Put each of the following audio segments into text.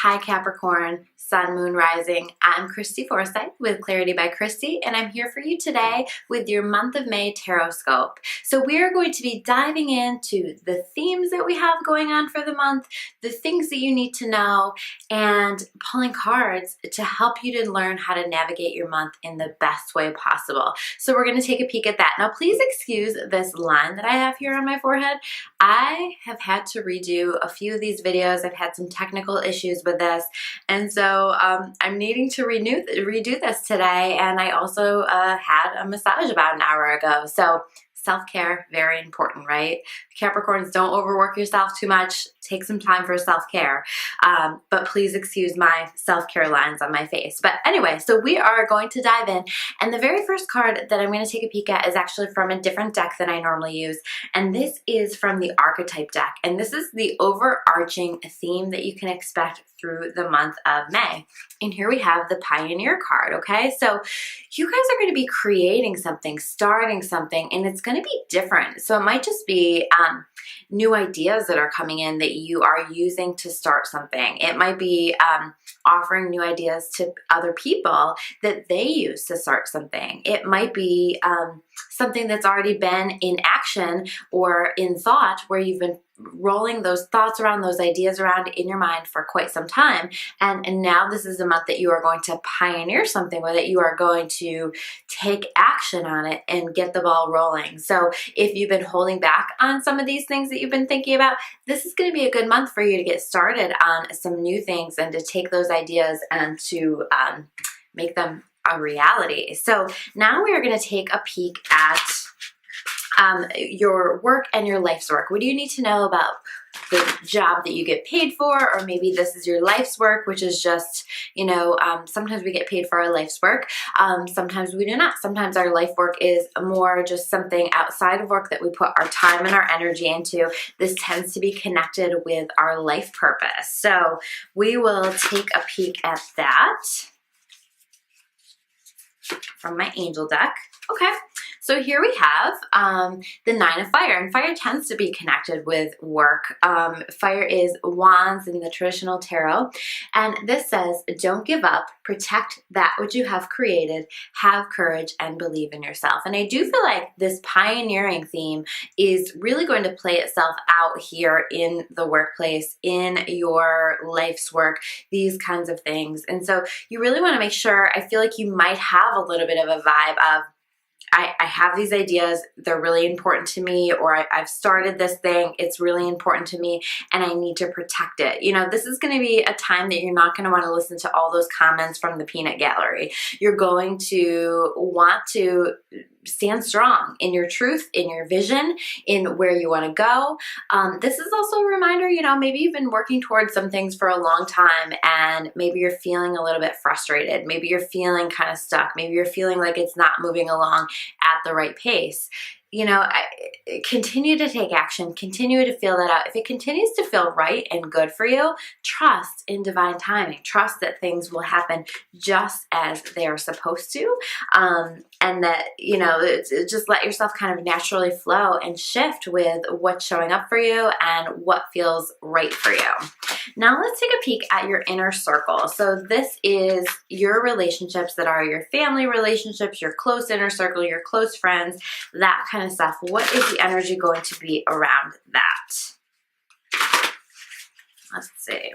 Hi Capricorn, Sun, Moon, Rising. I'm Christy Forsyth with Clarity by Christy, and I'm here for you today with your month of May Tarotscope. So we are going to be diving into the themes that we have going on for the month, the things that you need to know, and pulling cards to help you to learn how to navigate your month in the best way possible. So we're going to take a peek at that. Now please excuse this line that I have here on my forehead. I have had to redo a few of these videos. I've had some technical issues with this, and so I'm needing to redo this today. And I also had a massage about an hour ago. So self-care, very important, right? Capricorns, don't overwork yourself too much. Take some time for self-care. But please excuse my self-care lines on my face. But anyway, so we are going to dive in. And the very first card that I'm going to take a peek at is actually from a different deck than I normally use. And this is from the Archetype deck. And this is the overarching theme that you can expect through the month of May. And here we have the Pioneer card, okay? So you guys are going to be creating something, starting something, and it's going to be different. So it might just be new ideas that are coming in that you are using to start something. It might be offering new ideas to other people that they use to start something. It might be something that's already been in action or in thought, where you've been rolling those thoughts around, those ideas around in your mind for quite some time. And now this is a month that you are going to pioneer something with it. You are going to take action on it and get the ball rolling. So if you've been holding back on some of these things that you've been thinking about, this is going to be a good month for you to get started on some new things and to take those ideas and to make them a reality. So now we are going to take a peek at your work and your life's work. What do you need to know about the job that you get paid for? Or maybe this is your life's work, which is just, sometimes we get paid for our life's work. Sometimes we do not. Sometimes our life work is more just something outside of work that we put our time and our energy into. This tends to be connected with our life purpose. So we will take a peek at that from my angel deck. Okay, so here we have the Nine of Fire, and fire tends to be connected with work. Fire is wands in the traditional tarot, and this says, don't give up, protect that which you have created, have courage, and believe in yourself. And I do feel like this pioneering theme is really going to play itself out here in the workplace, in your life's work, these kinds of things. And so you really want to make sure, I feel like you might have a little bit of a vibe of, I have these ideas, they're really important to me, or I've started this thing, it's really important to me, and I need to protect it. This is going to be a time that you're not going to want to listen to all those comments from the peanut gallery. You're going to want to stand strong in your truth, in your vision, in where you want to go. This is also a reminder, maybe you've been working towards some things for a long time, and maybe you're feeling a little bit frustrated. Maybe you're feeling kind of stuck. Maybe you're feeling like it's not moving along at the right pace. Continue to take action, continue to feel that out. If it continues to feel right and good for you, trust in divine timing. Trust that things will happen just as they are supposed to. And that, just let yourself kind of naturally flow and shift with what's showing up for you and what feels right for you. Now let's take a peek at your inner circle. So this is your relationships that are your family relationships, your close inner circle, your close friends, that kind of stuff. What is the energy going to be around that? Let's see.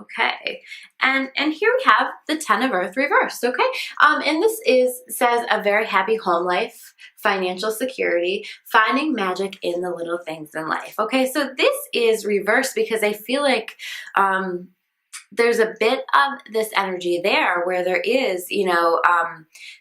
Okay, and here we have the Ten of Earth reversed, okay? And this says a very happy home life, financial security, finding magic in the little things in life, okay? So this is reversed because I feel like there's a bit of this energy there where there is,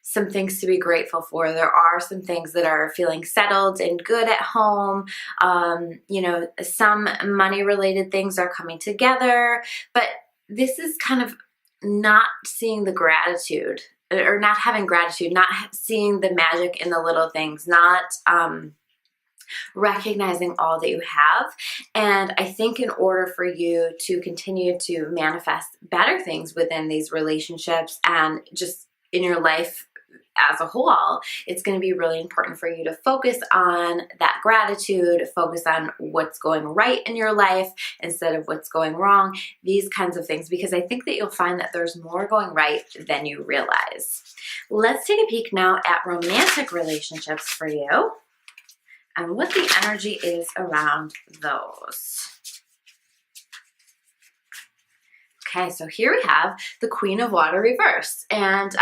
some things to be grateful for. There are some things that are feeling settled and good at home. Some money related things are coming together, but this is kind of not seeing the gratitude, or not having gratitude, not seeing the magic in the little things, not recognizing all that you have. And I think in order for you to continue to manifest better things within these relationships and just in your life as a whole, it's going to be really important for you to focus on that gratitude, focus on what's going right in your life instead of what's going wrong, these kinds of things, because I think that you'll find that there's more going right than you realize. Let's take a peek now at romantic relationships for you and what the energy is around those. Okay, so here we have the Queen of Water reversed, and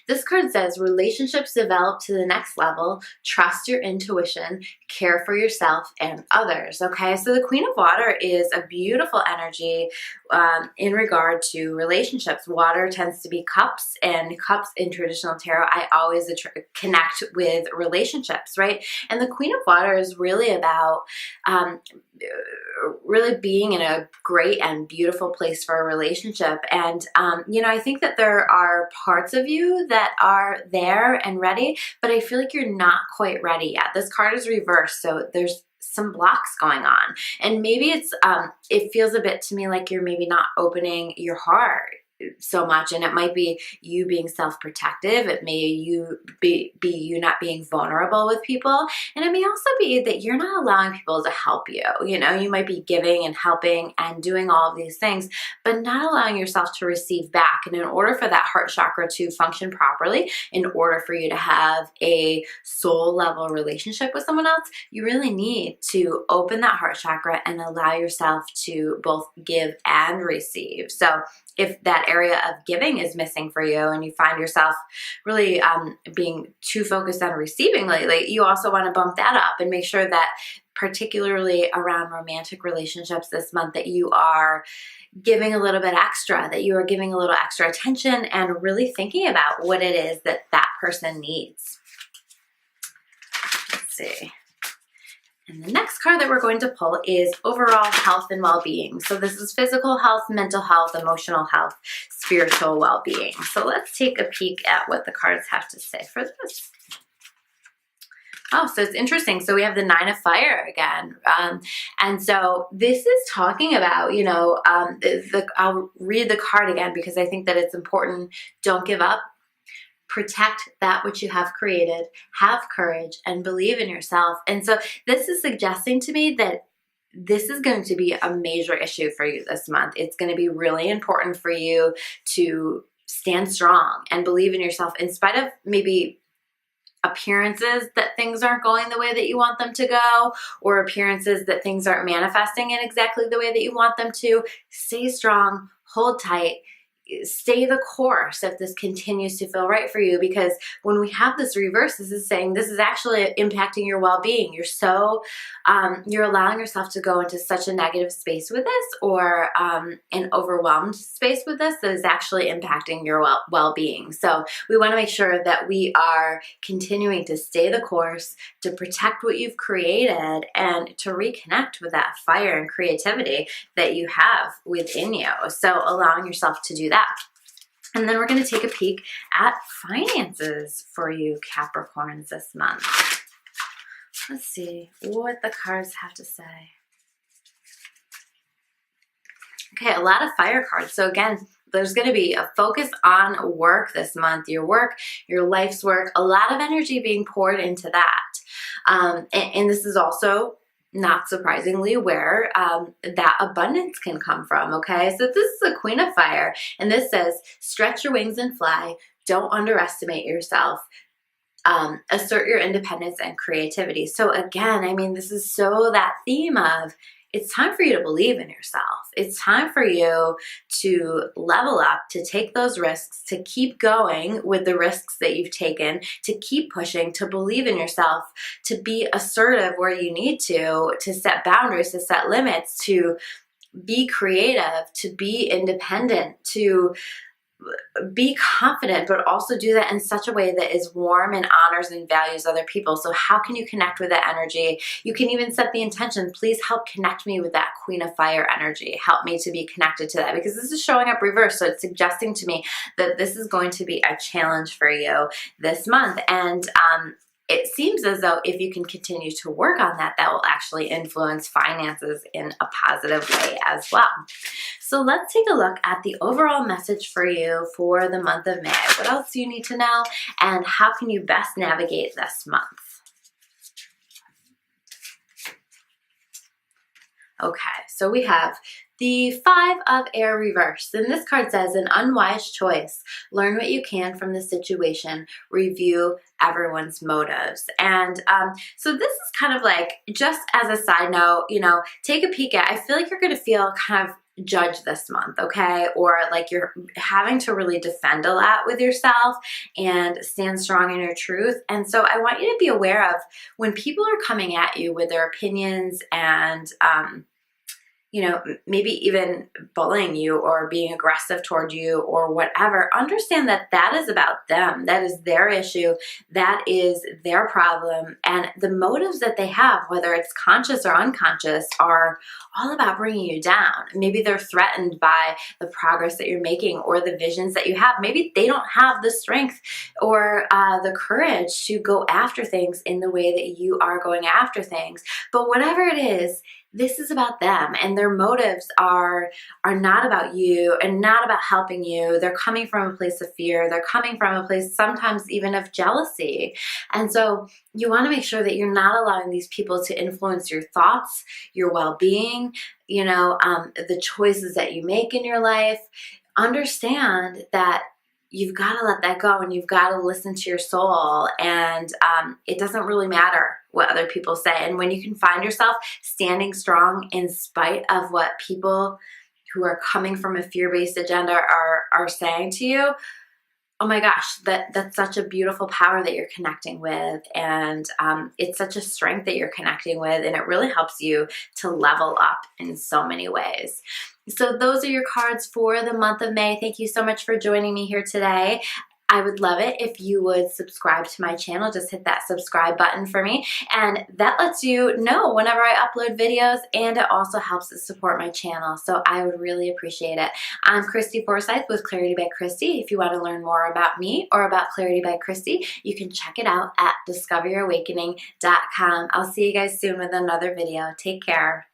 this card says relationships develop to the next level, trust your intuition, care for yourself and others. Okay, so the Queen of Water is a beautiful energy in regard to relationships. Water tends to be cups, and cups in traditional tarot, I always connect with relationships, right? And the Queen of Water is really about really being in a great and beautiful place for a relationship. And, you know, I think that there are parts of you that are there and ready, but I feel like you're not quite ready yet. This card is reversed, so there's some blocks going on. And maybe it's, it feels a bit to me like you're maybe not opening your heart so much, and it might be you being self-protective. It may be you not being vulnerable with people, and it may also be that you're not allowing people to help you. You know, you might be giving and helping and doing all of these things, but not allowing yourself to receive back. And in order for that heart chakra to function properly, in order for you to have a soul level relationship with someone else, you really need to open that heart chakra and allow yourself to both give and receive. So if that area of giving is missing for you and you find yourself really being too focused on receiving lately, you also want to bump that up and make sure that, particularly around romantic relationships this month, that you are giving a little bit extra, that you are giving a little extra attention and really thinking about what it is that that person needs. Let's see. And the next card that we're going to pull is overall health and well-being. So this is physical health, mental health, emotional health, spiritual well-being. So let's take a peek at what the cards have to say for this. Oh, so it's interesting. So we have the Nine of Fire again. And so this is talking about, you know, I'll read the card again because I think that it's important. Don't give up. Protect that which you have created, have courage, and believe in yourself. And so this is suggesting to me that this is going to be a major issue for you this month. It's going to be really important for you to stand strong and believe in yourself in spite of maybe appearances that things aren't going the way that you want them to go, or appearances that things aren't manifesting in exactly the way that you want them to. Stay strong, hold tight, stay the course if this continues to feel right for you, because when we have this reverse, this is saying this is actually impacting your well-being. You're so you're allowing yourself to go into such a negative space with this, or an overwhelmed space with this, that is actually impacting your well-being. So we want to make sure that we are continuing to stay the course, to protect what you've created, and to reconnect with that fire and creativity that you have within you. So allowing yourself to do that. And then we're going to take a peek at finances for you Capricorns this month. Let's see what the cards have to say. Okay, a lot of fire cards. So again, there's going to be a focus on work this month, your work, your life's work, a lot of energy being poured into that. And this is also, not surprisingly, where that abundance can come from, okay? So this is a Queen of Fire, and this says, stretch your wings and fly. Don't underestimate yourself. Assert your independence and creativity. So again, I mean, this is so that theme of, it's time for you to believe in yourself. It's time for you to level up, to take those risks, to keep going with the risks that you've taken, to keep pushing, to believe in yourself, to be assertive where you need to set boundaries, to set limits, to be creative, to be independent, to be confident, but also do that in such a way that is warm and honors and values other people. So how can you connect with that energy? You can even set the intention, please help connect me with that Queen of Fire energy. Help me to be connected to that, because this is showing up reverse. So it's suggesting to me that this is going to be a challenge for you this month. And it seems as though if you can continue to work on that, that will actually influence finances in a positive way as well. So let's take a look at the overall message for you for the month of May. What else do you need to know, and how can you best navigate this month? Okay, so we have the Five of Air reversed, and this card says an unwise choice. Learn what you can from the situation. Review everyone's motives. And so this is kind of like, just as a side note, you know, take a peek at, I feel like you're going to feel kind of judged this month, okay? Or like you're having to really defend a lot with yourself and stand strong in your truth. And so I want you to be aware of when people are coming at you with their opinions and, you know, maybe even bullying you or being aggressive toward you or whatever, understand that that is about them. That is their issue. That is their problem. And the motives that they have, whether it's conscious or unconscious, are all about bringing you down. Maybe they're threatened by the progress that you're making or the visions that you have. Maybe they don't have the strength or the courage to go after things in the way that you are going after things. But whatever it is, this is about them, and their motives are not about you and not about helping you. They're coming from a place of fear. They're coming from a place sometimes even of jealousy. And so you want to make sure that you're not allowing these people to influence your thoughts, your well-being, you know, the choices that you make in your life. Understand that you've got to let that go, and you've got to listen to your soul, and it doesn't really matter what other people say. And when you can find yourself standing strong in spite of what people who are coming from a fear-based agenda are saying to you, oh my gosh, that's such a beautiful power that you're connecting with, and it's such a strength that you're connecting with, and it really helps you to level up in so many ways. So those are your cards for the month of May. Thank you so much for joining me here today. I would love it if you would subscribe to my channel. Just hit that subscribe button for me, and that lets you know whenever I upload videos, and it also helps to support my channel, so I would really appreciate it. I'm Christy Forsyth with Clarity by Christy. If you want to learn more about me or about Clarity by Christy, you can check it out at discoveryyourawakening.com. I'll see you guys soon with another video. Take care.